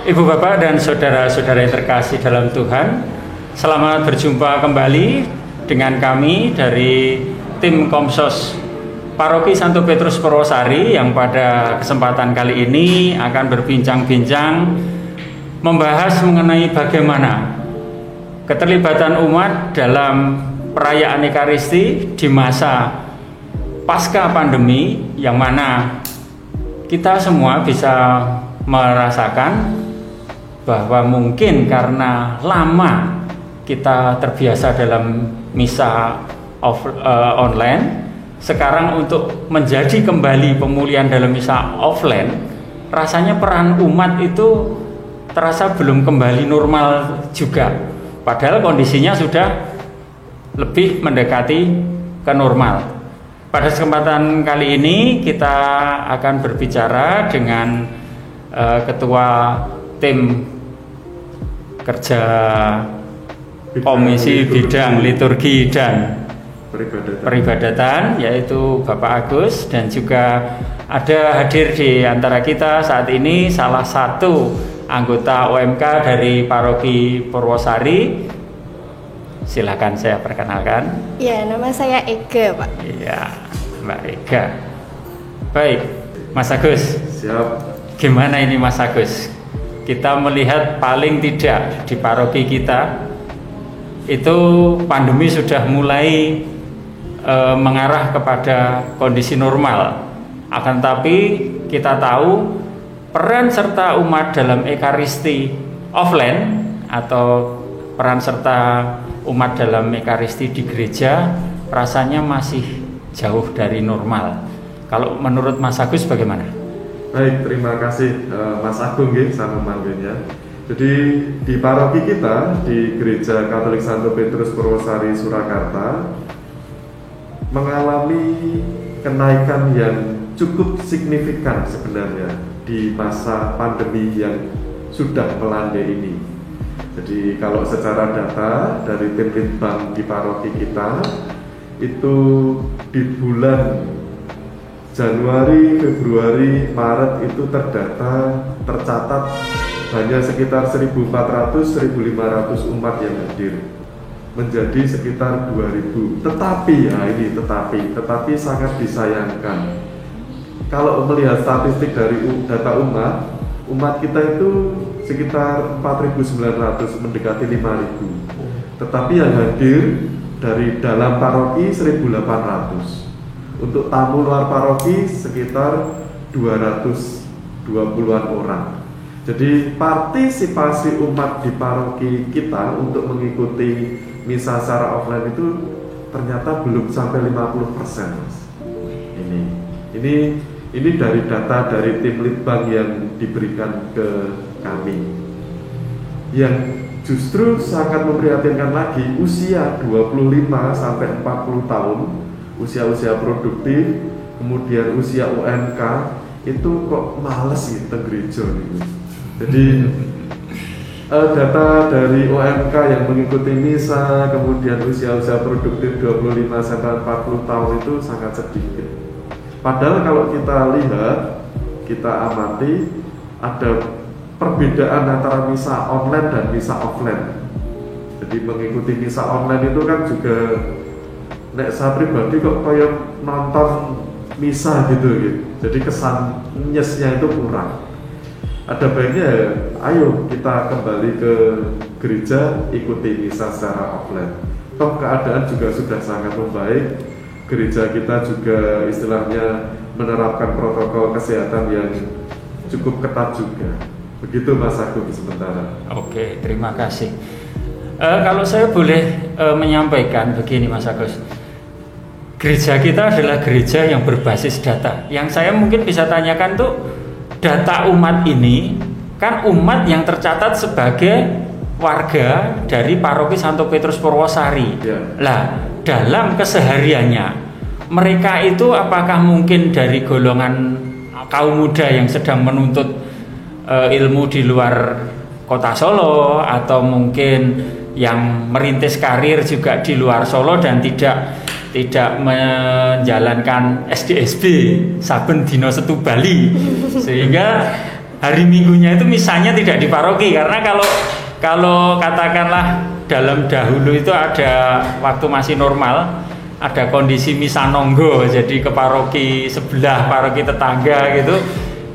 Ibu Bapak dan saudara-saudara yang terkasih dalam Tuhan, selamat berjumpa kembali dengan kami dari tim Komsos Paroki Santo Petrus Purwosari yang pada kesempatan kali ini akan berbincang-bincang membahas mengenai bagaimana keterlibatan umat dalam perayaan Ekaristi di masa pasca pandemi, yang mana kita semua bisa merasakan bahwa mungkin karena lama kita terbiasa dalam misa online, sekarang untuk menjadi kembali pemulihan dalam misa offline, rasanya peran umat itu terasa belum kembali normal juga, padahal kondisinya sudah lebih mendekati ke normal. Pada kesempatan kali ini kita akan berbicara dengan Ketua Tim Kerja Komisi Bidang Liturgi dan Peribadatan, yaitu Bapak Agus, dan juga ada hadir di antara kita saat ini salah satu anggota OMK dari Paroki Purwosari. Silakan saya perkenalkan. Ya, nama saya Ega, Pak. Iya, Mbak Ega. Baik, Mas Agus. Siap. Gimana ini Mas Agus? Kita melihat paling tidak di paroki kita itu pandemi sudah mulai mengarah kepada kondisi normal. Akan tapi kita tahu peran serta umat dalam Ekaristi offline atau peran serta umat dalam Ekaristi di gereja rasanya masih jauh dari normal. Kalau menurut Mas Agus bagaimana? Baik, terima kasih Mas Agung sama manggilnya. Jadi di paroki kita di Gereja Katolik Santo Petrus Purwosari Surakarta mengalami kenaikan yang cukup signifikan sebenarnya di masa pandemi yang sudah melandai ini. Jadi kalau secara data dari tim Litbang di paroki kita itu di bulan Januari, Februari, Maret itu tercatat hanya sekitar 1.400-1.500 umat yang hadir, menjadi sekitar 2.000. Tetapi sangat disayangkan kalau melihat statistik dari data umat kita itu sekitar 4.900 mendekati 5.000. Tetapi yang hadir dari dalam paroki 1.800. Untuk tamu luar paroki sekitar 220-an orang. Jadi partisipasi umat di paroki kita untuk mengikuti misa secara offline itu ternyata belum sampai 50%. Ini dari data dari tim Litbang yang diberikan ke kami. Yang justru sangat memprihatinkan lagi, usia 25 sampai 40 tahun, usia-usia produktif, kemudian usia UMK itu kok males gitu gereja gitu. Jadi data dari UMK yang mengikuti misa, kemudian usia-usia produktif 25 sampai 40 tahun itu sangat sedikit. Padahal kalau kita lihat, kita amati, ada perbedaan antara misa online dan misa offline. Jadi mengikuti misa online itu kan juga, nek saya pribadi kok kayak nonton misa gitu. Jadi kesan nyesnya itu kurang. Ada baiknya ayo kita kembali ke gereja, ikuti misa secara offline. Toh keadaan juga sudah sangat membaik. Gereja kita juga istilahnya menerapkan protokol kesehatan yang cukup ketat juga. Begitu Mas Agung sementara. Oke, terima kasih. Kalau saya boleh menyampaikan begini Mas Agus, gereja kita adalah gereja yang berbasis data. Yang saya mungkin bisa tanyakan tuh, data umat ini kan umat yang tercatat sebagai warga dari Paroki Santo Petrus Purwosari. Ya. Lah, dalam kesehariannya mereka itu apakah mungkin dari golongan kaum muda yang sedang menuntut ilmu di luar kota Solo, atau mungkin yang merintis karir juga di luar Solo dan tidak menjalankan SDSB saben dino setu Bali, sehingga hari Minggunya itu misanya tidak di paroki, karena kalau katakanlah dalam dahulu itu ada waktu masih normal, ada kondisi misa nonggo, jadi ke paroki sebelah, paroki tetangga gitu.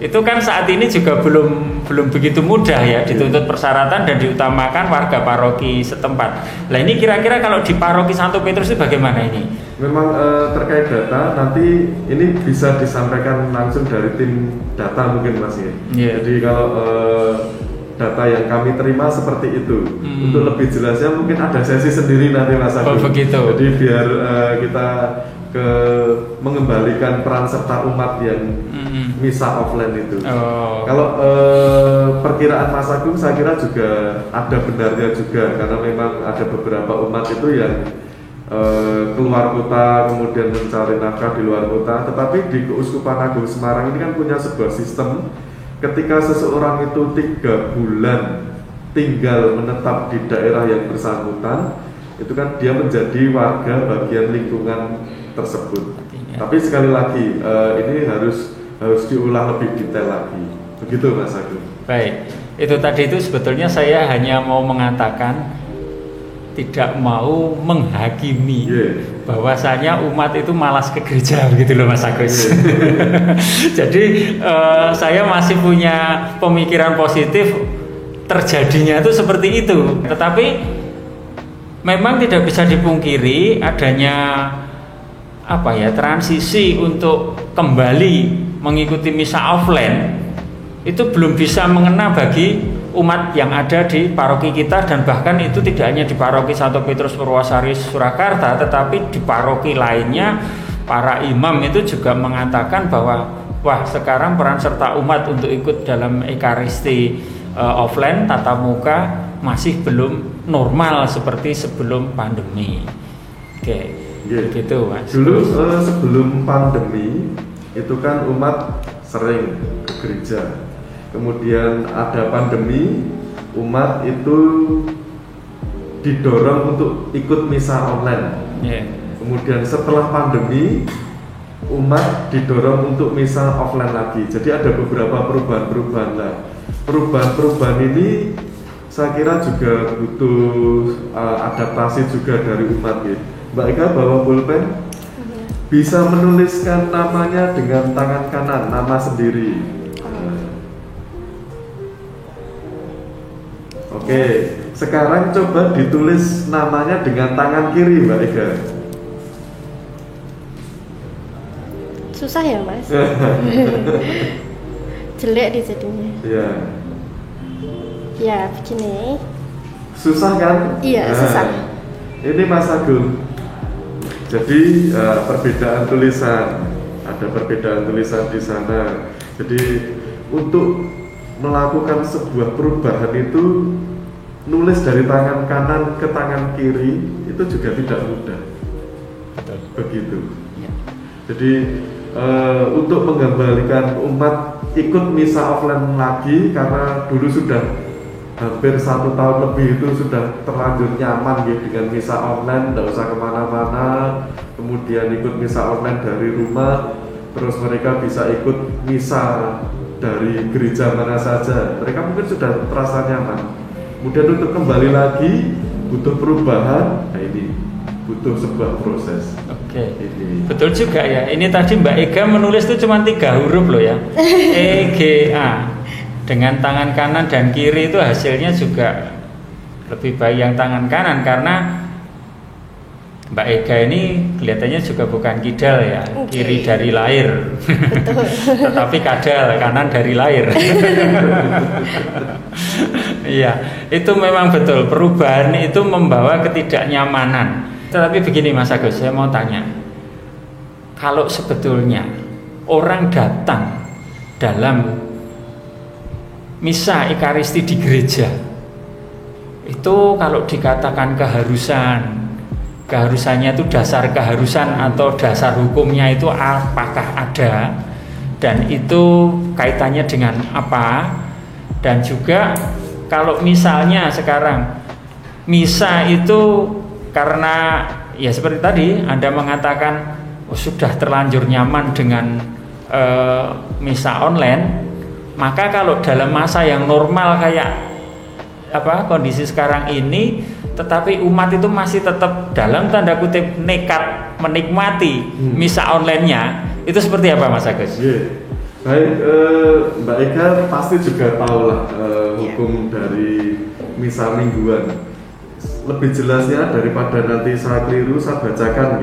Itu kan saat ini juga belum begitu mudah ya, dituntut persyaratan dan diutamakan warga paroki setempat. Nah ini kira-kira kalau di paroki Santo Petrus itu bagaimana ini? Memang terkait data nanti ini bisa disampaikan langsung dari tim data mungkin Mas ya. Yeah. Jadi kalau data yang kami terima seperti itu. Untuk lebih jelasnya mungkin ada sesi sendiri nanti Mas Agung. Oh begitu. Jadi biar kita mengembalikan peran serta umat yang misa offline itu. Kalau perkiraan Mas Agung saya kira juga ada benarnya juga, karena memang ada beberapa umat itu yang keluar kota kemudian mencari nafkah di luar kota. Tetapi di Keuskupan Agung Semarang ini kan punya sebuah sistem, ketika seseorang itu 3 bulan tinggal menetap di daerah yang bersangkutan, itu kan dia menjadi warga bagian lingkungan tersebut. Tapi sekali lagi ini harus diulang lebih detail lagi. Begitu Mas Agung. Baik, itu tadi itu sebetulnya saya hanya mau mengatakan, tidak mau menghakimi bahwasanya umat itu malas ke gereja, begitu loh Mas Agus. Jadi saya masih punya pemikiran positif, terjadinya itu seperti itu. Tetapi memang tidak bisa dipungkiri adanya transisi untuk kembali mengikuti misa offline itu belum bisa mengena bagi umat yang ada di paroki kita, dan bahkan itu tidak hanya di paroki Santo Petrus Purwosari Surakarta, tetapi di paroki lainnya para imam itu juga mengatakan bahwa sekarang peran serta umat untuk ikut dalam Ekaristi offline tatap muka masih belum normal seperti sebelum pandemi. Oke. Begitu Mas. Dulu sebelum pandemi itu kan umat sering ke gereja. Kemudian ada pandemi, umat itu didorong untuk ikut misa online. Kemudian setelah pandemi, umat didorong untuk misa offline lagi. Jadi ada beberapa perubahan-perubahan. Nah, perubahan-perubahan ini saya kira juga butuh adaptasi juga dari umat ya. Mbak Eka bawa pulpen, bisa menuliskan namanya dengan tangan kanan, nama sendiri. Oke, sekarang coba ditulis namanya dengan tangan kiri Mbak Eka. Susah ya Mas? Jelek di jadinya. Iya. Ya begini. Susah kan? Iya susah. Ini Mas Agung. Jadi perbedaan tulisan, ada perbedaan tulisan di sana. Jadi untuk melakukan sebuah perubahan itu nulis dari tangan kanan ke tangan kiri itu juga tidak mudah. Begitu. Jadi untuk mengembalikan umat ikut misa offline lagi, karena dulu sudah hampir 1 tahun lebih itu sudah terlanjur nyaman gitu dengan misa online, tidak usah kemana-mana, kemudian ikut misa online dari rumah, terus mereka bisa ikut misa dari gereja mana saja, mereka mungkin sudah terasa nyaman. Kemudian untuk kembali lagi butuh perubahan, nah ini butuh sebuah proses. Oke. Betul juga ya, ini tadi Mbak Ega menulis itu cuma 3 huruf loh ya, EGA. Dengan tangan kanan dan kiri itu hasilnya juga lebih baik yang tangan kanan, karena Mbak Ega ini kelihatannya juga bukan kidal ya, kiri dari lahir. Tetapi kadal, kanan dari lahir. Iya, itu memang betul, perubahan itu membawa ketidaknyamanan. Tetapi begini Mas Agus, saya mau tanya, kalau sebetulnya orang datang dalam misa Ekaristi di gereja itu kalau dikatakan keharusannya itu dasar keharusan atau dasar hukumnya itu apakah ada, dan itu kaitannya dengan apa, dan juga kalau misalnya sekarang misa itu karena ya seperti tadi Anda mengatakan sudah terlanjur nyaman dengan misa online, Maka kalau dalam masa yang normal kayak kondisi sekarang ini, tetapi umat itu masih tetap dalam tanda kutip nekat menikmati misa online-nya, itu seperti apa Mas Agus? Baik, Mbak Eka pasti juga tahu lah hukum dari misa mingguan. Lebih jelasnya daripada nanti saya keliru, saya bacakan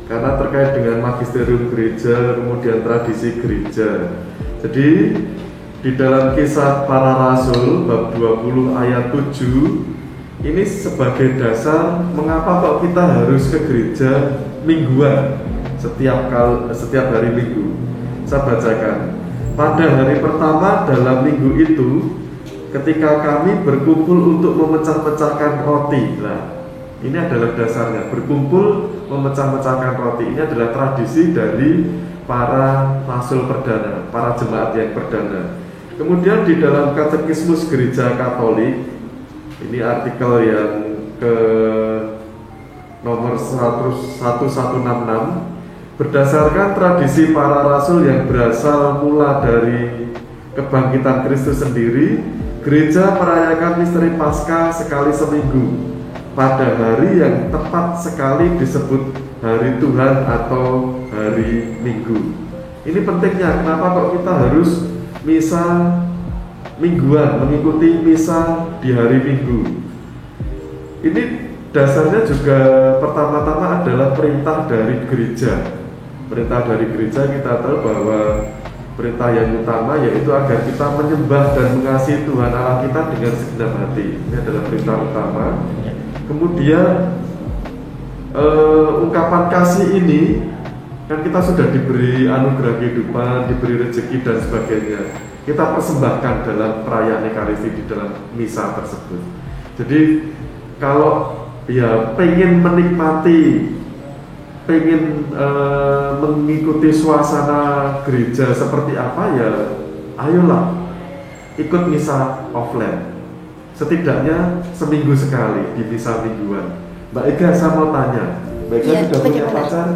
karena terkait dengan magisterium gereja, kemudian tradisi gereja. Jadi di dalam Kisah Para Rasul bab 20 ayat 7 ini sebagai dasar mengapa kok kita harus ke gereja mingguan setiap hari Minggu. Saya bacakan. Pada hari pertama dalam minggu itu, ketika kami berkumpul untuk memecah-mecahkan roti. Nah, ini adalah dasarnya, berkumpul memecah-mecahkan roti. Ini adalah tradisi dari para rasul perdana, para jemaat yang perdana. Kemudian di dalam Katekismus Gereja Katolik, ini artikel yang ke nomor 1166, berdasarkan tradisi para rasul yang berasal mula dari kebangkitan Kristus sendiri, gereja merayakan misteri Paskah sekali seminggu pada hari yang tepat sekali disebut hari Tuhan atau hari Minggu. Ini pentingnya, kenapa kok kita harus misa mingguan, mengikuti misa di hari Minggu. Ini dasarnya juga pertama-tama adalah perintah dari gereja. Perintah dari gereja kita tahu bahwa perintah yang utama yaitu agar kita menyembah dan mengasihi Tuhan Allah kita dengan segenap hati. Ini adalah perintah utama. Kemudian ungkapan kasih ini kan kita sudah diberi anugerah kehidupan, diberi rezeki dan sebagainya. Kita persembahkan dalam perayaan Ekaristi di dalam misa tersebut. Jadi kalau pengen menikmati, pengen mengikuti suasana gereja seperti apa, ayolah ikut misa offline. Setidaknya seminggu sekali di misa mingguan. Mbak Ega, saya mau tanya, Mbak Ega sudah punya pacar?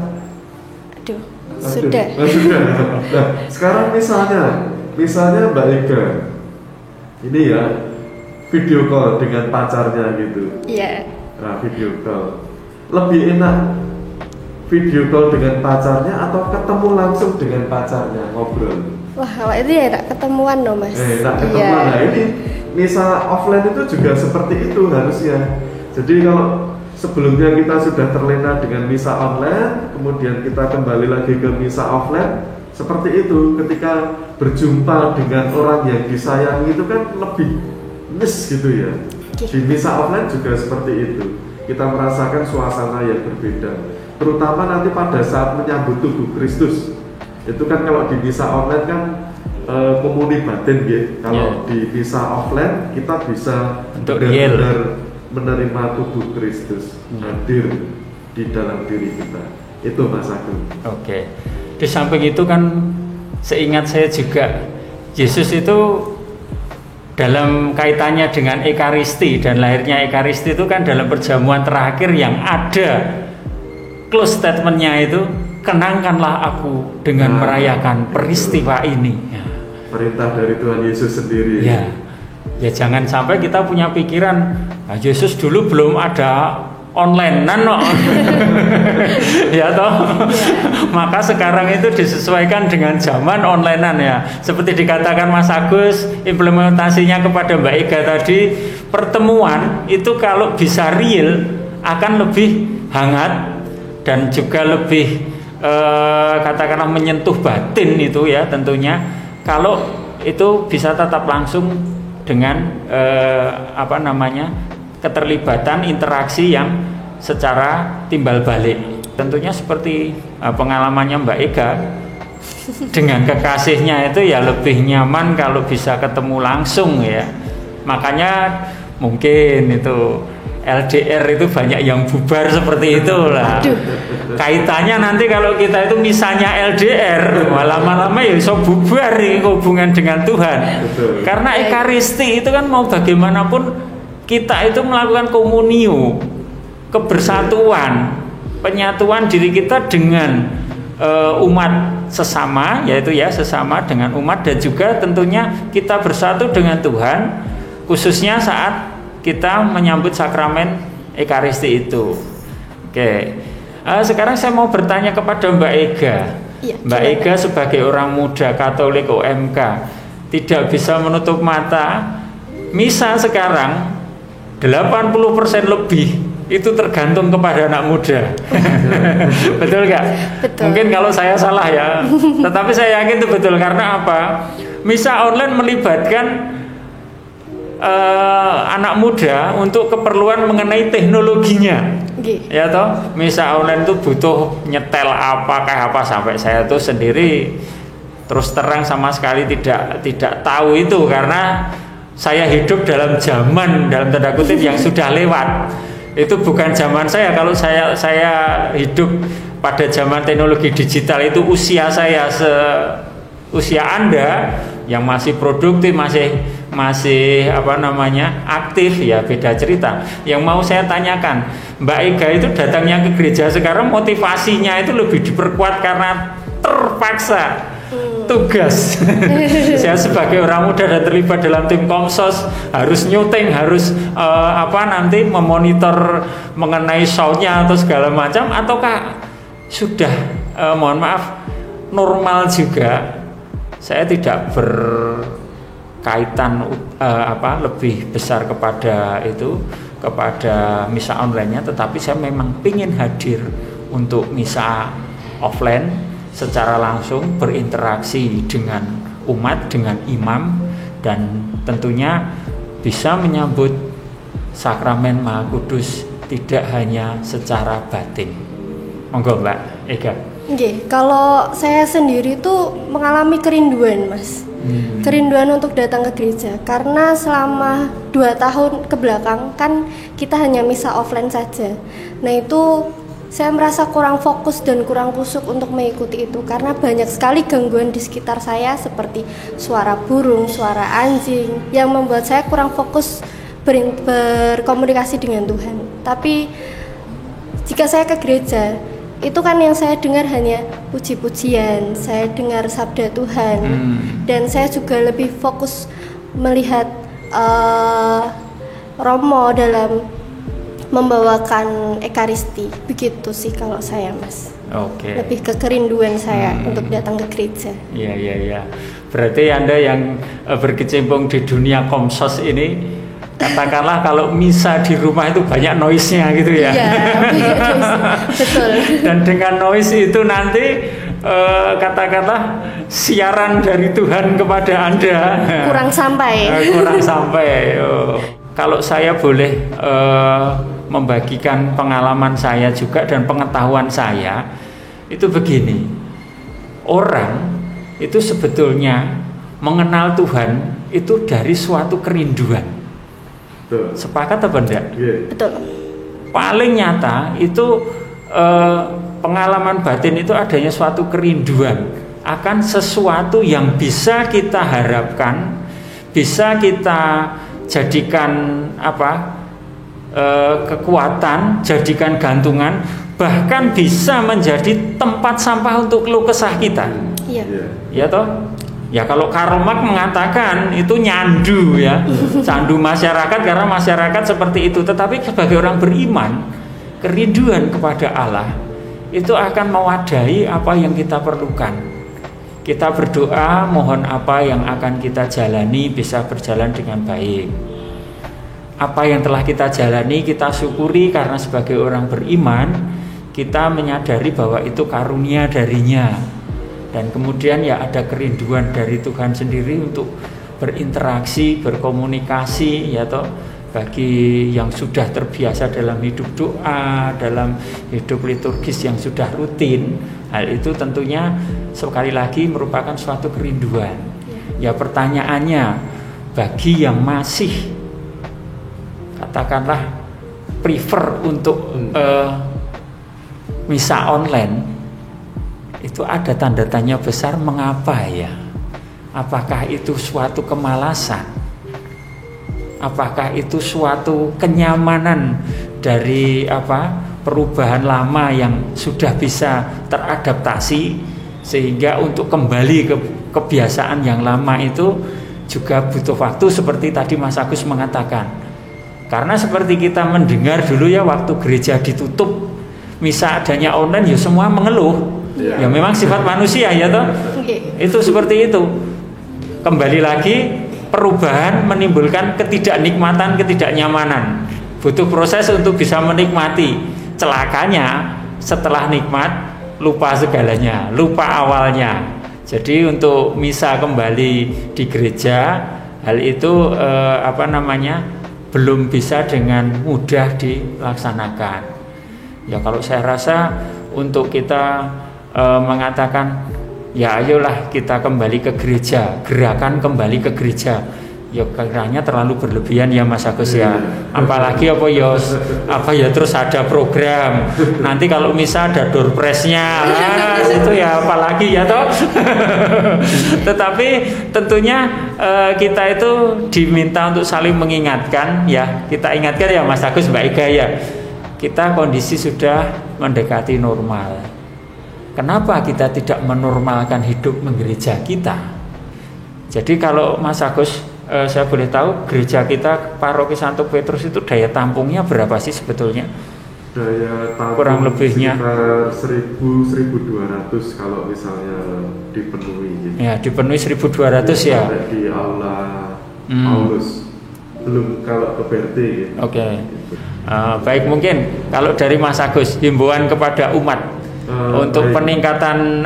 Sudah. Nah, sekarang misalnya Mbak Ega ini video call dengan pacarnya gitu. Iya. Nah, video call. Lebih enak video call dengan pacarnya atau ketemu langsung dengan pacarnya ngobrol? Wah, kalau itu tak ketemuan loh Mas. Tak ketemuan. Nah, ini misa offline itu juga seperti itu harusnya. Jadi kalau sebelumnya kita sudah terlena dengan misa online, kemudian kita kembali lagi ke misa offline, seperti itu. Ketika berjumpa dengan orang yang disayangi itu kan lebih miss gitu ya. Di misa offline juga seperti itu. Kita merasakan suasana yang berbeda. Terutama nanti pada saat menyambut tubuh Kristus. Itu kan kalau di misa online kan komuni batin ya. Kalau di misa offline kita bisa benar-benar menerima tubuh Kristus hadir di dalam diri kita. Itu Mas Agung. Oke. Di samping itu kan seingat saya juga Yesus itu dalam kaitannya dengan Ekaristi dan lahirnya Ekaristi itu kan dalam perjamuan terakhir yang ada close statementnya itu, kenangkanlah aku dengan merayakan peristiwa ini. Perintah dari Tuhan Yesus sendiri. Ya jangan sampai kita punya pikiran, Yesus dulu belum ada online ya toh. Maka sekarang itu disesuaikan dengan zaman onlinean ya. Seperti dikatakan Mas Agus, implementasinya kepada Mbak Ega tadi, pertemuan itu kalau bisa real akan lebih hangat dan juga lebih katakanlah menyentuh batin itu ya tentunya. Kalau itu bisa tetap langsung dengan keterlibatan interaksi yang secara timbal balik. Tentunya seperti pengalamannya Mbak Ega dengan kekasihnya itu ya lebih nyaman kalau bisa ketemu langsung ya. Makanya mungkin itu LDR itu banyak yang bubar seperti itulah. Kaitannya nanti kalau kita itu misalnya LDR, lama-lama ya bisa bubar hubungan dengan Tuhan. Karena Ekaristi itu kan mau bagaimanapun kita itu melakukan komunio, kebersatuan, penyatuan diri kita dengan umat sesama, yaitu ya sesama dengan umat, dan juga tentunya kita bersatu dengan Tuhan, khususnya saat kita menyambut sakramen Ekaristi itu. Oke, sekarang saya mau bertanya kepada Mbak Ega. Iya, Mbak Ega sebagai orang muda Katolik OMK tidak bisa menutup mata, misa sekarang 80% lebih itu tergantung kepada anak muda. Betul nggak? Betul. Mungkin kalau saya salah ya, tetapi saya yakin itu betul. Karena apa? Misa online melibatkan anak muda untuk keperluan mengenai teknologinya. Ya toh, misa online itu butuh nyetel apa sampai saya tuh sendiri terus terang sama sekali tidak tahu itu, karena saya hidup dalam zaman dalam tanda kutip yang sudah lewat. Itu bukan zaman saya. Kalau saya hidup pada zaman teknologi digital, itu usia saya usia Anda yang masih produktif, masih aktif, ya beda cerita. Yang mau saya tanyakan, Mbak Ega itu datangnya ke gereja sekarang motivasinya itu lebih diperkuat karena terpaksa tugas. Saya sebagai orang muda dan terlibat dalam tim Komsos harus nyuting, harus nanti memonitor mengenai soundnya atau segala macam, ataukah sudah mohon maaf normal juga? Saya tidak berkaitan lebih besar kepada misa online-nya, tetapi saya memang ingin hadir untuk misa offline secara langsung, berinteraksi dengan umat, dengan imam, dan tentunya bisa menyambut sakramen Maha Kudus tidak hanya secara batin. Monggo Mbak Ega. Oke, kalau saya sendiri tuh mengalami kerinduan, Mas. Kerinduan untuk datang ke gereja, karena selama 2 tahun ke belakang kan kita hanya misa offline saja. Nah itu saya merasa kurang fokus dan kurang kusuk untuk mengikuti itu, karena banyak sekali gangguan di sekitar saya seperti suara burung, suara anjing, yang membuat saya kurang fokus berkomunikasi dengan Tuhan. Tapi jika saya ke gereja, itu kan yang saya dengar hanya puji-pujian, saya dengar sabda Tuhan, dan saya juga lebih fokus melihat Romo dalam membawakan Ekaristi. Begitu sih kalau saya, Mas. Oke. Lebih ke kerinduan saya untuk datang ke gereja. Iya. Berarti Anda yang berkecimpung di dunia Komsos ini, katakanlah kalau misa di rumah itu banyak noise-nya gitu ya. Iya, betul. Dan dengan noise itu nanti katakanlah siaran dari Tuhan kepada Anda kurang sampai. Kalau saya boleh membagikan pengalaman saya juga dan pengetahuan saya, itu begini. Orang itu sebetulnya mengenal Tuhan itu dari suatu kerinduan. Sepakat apa enggak? Betul. Paling nyata itu pengalaman batin itu adanya suatu kerinduan akan sesuatu yang bisa kita harapkan, bisa kita jadikan kekuatan, jadikan gantungan, bahkan bisa menjadi tempat sampah untuk keluh kesah kita. Iya. Ya toh? Ya kalau Karl Marx mengatakan itu nyandu ya, candu masyarakat karena masyarakat seperti itu. Tetapi sebagai orang beriman, kerinduan kepada Allah itu akan mewadahi apa yang kita perlukan. Kita berdoa mohon apa yang akan kita jalani bisa berjalan dengan baik. Apa yang telah kita jalani kita syukuri, karena sebagai orang beriman kita menyadari bahwa itu karunia darinya. Dan kemudian ya ada kerinduan dari Tuhan sendiri untuk berinteraksi, berkomunikasi, ya toh, bagi yang sudah terbiasa dalam hidup doa, dalam hidup liturgis yang sudah rutin. Hal itu tentunya sekali lagi merupakan suatu kerinduan. Ya pertanyaannya, bagi yang masih katakanlah prefer untuk misa online, itu ada tanda tanya besar, mengapa ya? Apakah itu suatu kemalasan? Apakah itu suatu kenyamanan dari perubahan lama yang sudah bisa teradaptasi? Sehingga untuk kembali ke kebiasaan yang lama itu juga butuh waktu seperti tadi Mas Agus mengatakan. Karena seperti kita mendengar dulu ya waktu gereja ditutup, misa adanya online ya semua mengeluh. Ya memang sifat manusia ya toh. Itu seperti itu. Kembali lagi perubahan menimbulkan ketidaknikmatan, ketidaknyamanan. Butuh proses untuk bisa menikmati. Celakanya setelah nikmat lupa segalanya, lupa awalnya. Jadi untuk misa kembali di gereja, hal itu belum bisa dengan mudah dilaksanakan. Ya kalau saya rasa untuk kita mengatakan ya ayolah kita kembali ke gereja, gerakan kembali ke gereja, ya kiranya terlalu berlebihan ya Mas Agus ya. Apalagi apa ya terus ada program. Nanti kalau misa ada door prize-nya. Itu ya apalagi ya toh. Tetapi tentunya kita itu diminta untuk saling mengingatkan ya. Kita ingatkan ya Mas Agus, Mbak Ega ya. Kita kondisi sudah mendekati normal. Kenapa kita tidak menormalkan hidup menggereja kita? Jadi kalau Mas Agus, saya boleh tahu gereja kita Paroki Santo Petrus itu daya tampungnya berapa sih sebetulnya? Daya tampung kurang lebihnya sekitar 1.200 kalau misalnya dipenuhi gitu. Ya dipenuhi 1.200 ya. Di aula Paulus, belum kalau ke BRT gitu. Oke. Baik, mungkin kalau dari Mas Agus himbauan kepada umat untuk peningkatan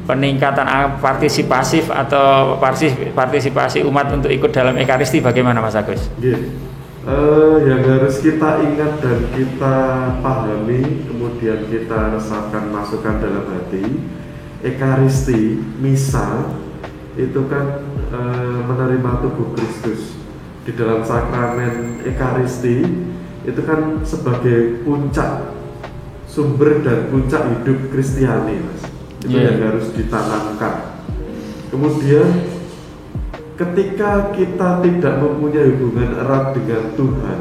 peningkatan partisipasif atau partisipasi umat untuk ikut dalam Ekaristi bagaimana Mas Agus? Yang harus kita ingat dan kita pahami, kemudian kita resapkan, masukkan dalam hati, Ekaristi, misa itu kan menerima tubuh Kristus. Di dalam sakramen Ekaristi itu kan sebagai puncak, sumber dan puncak hidup Kristiani, Mas. Itu yang harus ditanamkan. Kemudian ketika kita tidak mempunyai hubungan erat dengan Tuhan,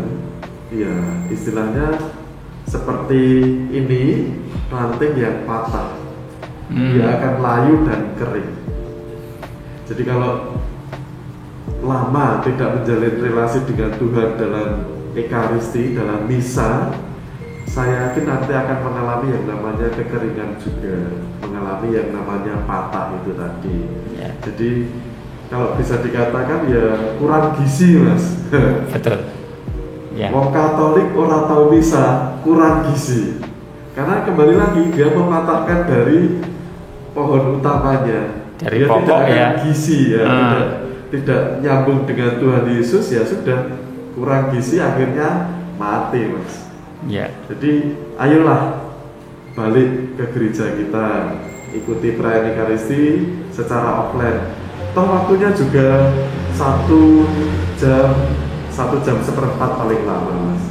ya istilahnya seperti ini ranting yang patah, dia akan layu dan kering. Jadi kalau lama tidak menjalin relasi dengan Tuhan dalam Ekaristi, dalam misa, saya yakin nanti akan mengalami yang namanya kekeringan juga, mengalami yang namanya patah itu tadi. Jadi kalau bisa dikatakan ya kurang gizi, Mas. Betul. Wong Katolik orang tahu misa kurang gizi, karena kembali lagi dia mematahkan dari pohon utamanya, dari dia pokok tidak ya. Gizi ya, tidak nyambung dengan Tuhan Yesus, ya sudah kurang gizi, akhirnya mati, Mas. Jadi ayolah balik ke gereja kita, ikuti perayaan Ekaristi secara offline. Toh waktunya juga 1 jam seperempat paling lama, Mas.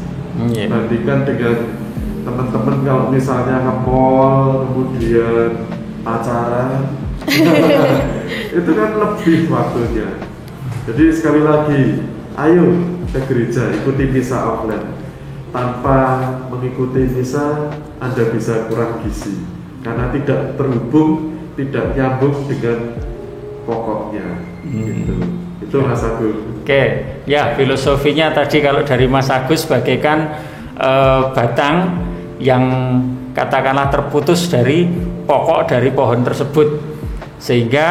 Bandingkan dengan teman-teman kalau misalnya nge-mall kemudian pacaran itu kan lebih waktunya. Jadi sekali lagi, ayo ke gereja, ikuti misa offline. Tanpa mengikuti misa, Anda bisa kurang gizi karena tidak terhubung, tidak nyambung dengan pokoknya. Itu Mas Agus. Oke, ya filosofinya tadi kalau dari Mas Agus bagaikan batang yang katakanlah terputus dari pokok dari pohon tersebut, sehingga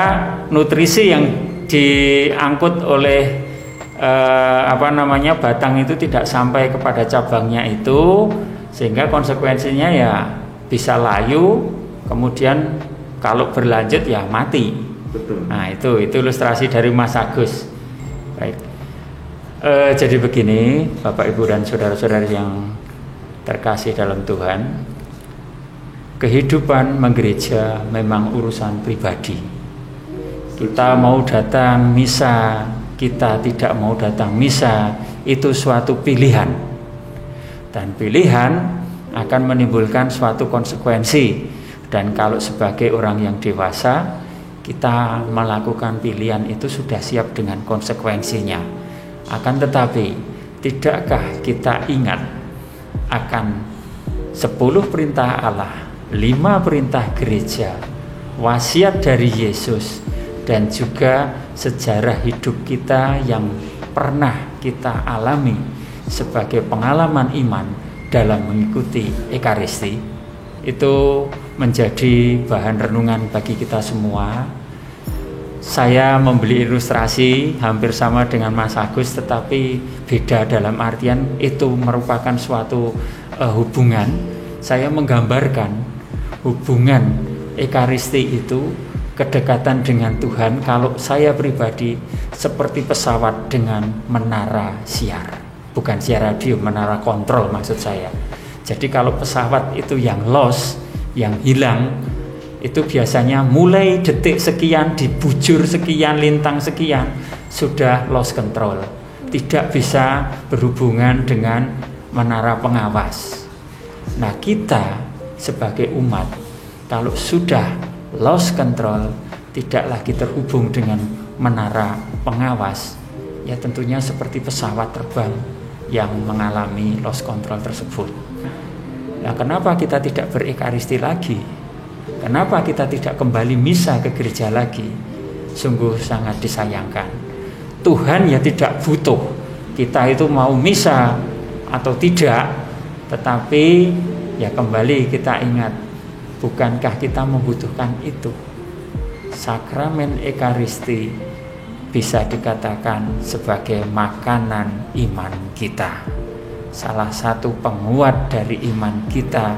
nutrisi yang diangkut oleh batang itu tidak sampai kepada cabangnya itu, sehingga konsekuensinya ya bisa layu, kemudian kalau berlanjut ya mati. Betul. Nah itu ilustrasi dari Mas Agus. Baik. Jadi begini Bapak Ibu dan saudara-saudari yang terkasih dalam Tuhan, kehidupan menggereja memang urusan pribadi. Kita mau datang misa, kita tidak mau datang misa, itu suatu pilihan. Dan pilihan akan menimbulkan suatu konsekuensi. Dan kalau sebagai orang yang dewasa, kita melakukan pilihan itu sudah siap dengan konsekuensinya. Akan tetapi, tidakkah kita ingat akan 10 perintah Allah 5 perintah gereja, wasiat dari Yesus, dan juga sejarah hidup kita yang pernah kita alami sebagai pengalaman iman dalam mengikuti Ekaristi, itu menjadi bahan renungan bagi kita semua. Saya membeli ilustrasi hampir sama dengan Mas Agus, tetapi beda dalam artian itu merupakan suatu hubungan. Saya menggambarkan hubungan Ekaristi itu, kedekatan dengan Tuhan, kalau saya pribadi seperti pesawat dengan menara siar, bukan siar radio, menara kontrol maksud saya. Jadi kalau pesawat itu yang lost, yang hilang, itu biasanya mulai detik sekian, di bujur sekian, lintang sekian, sudah lost control, tidak bisa berhubungan dengan menara pengawas. Nah, kita sebagai umat, kalau sudah lost control, tidak lagi terhubung dengan menara pengawas, ya tentunya seperti pesawat terbang yang mengalami lost control tersebut. Nah, kenapa kita tidak berekaristi lagi? Kenapa kita tidak kembali misa ke gereja lagi? Sungguh sangat disayangkan. Tuhan ya tidak butuh kita itu mau misa atau tidak, tetapi ya kembali kita ingat, bukankah kita membutuhkan itu? Sakramen Ekaristi bisa dikatakan sebagai makanan iman kita. Salah satu penguat dari iman kita,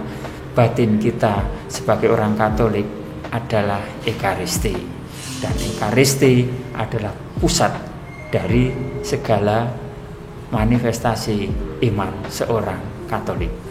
batin kita sebagai orang Katolik adalah Ekaristi. Dan Ekaristi adalah pusat dari segala manifestasi iman seorang Katolik.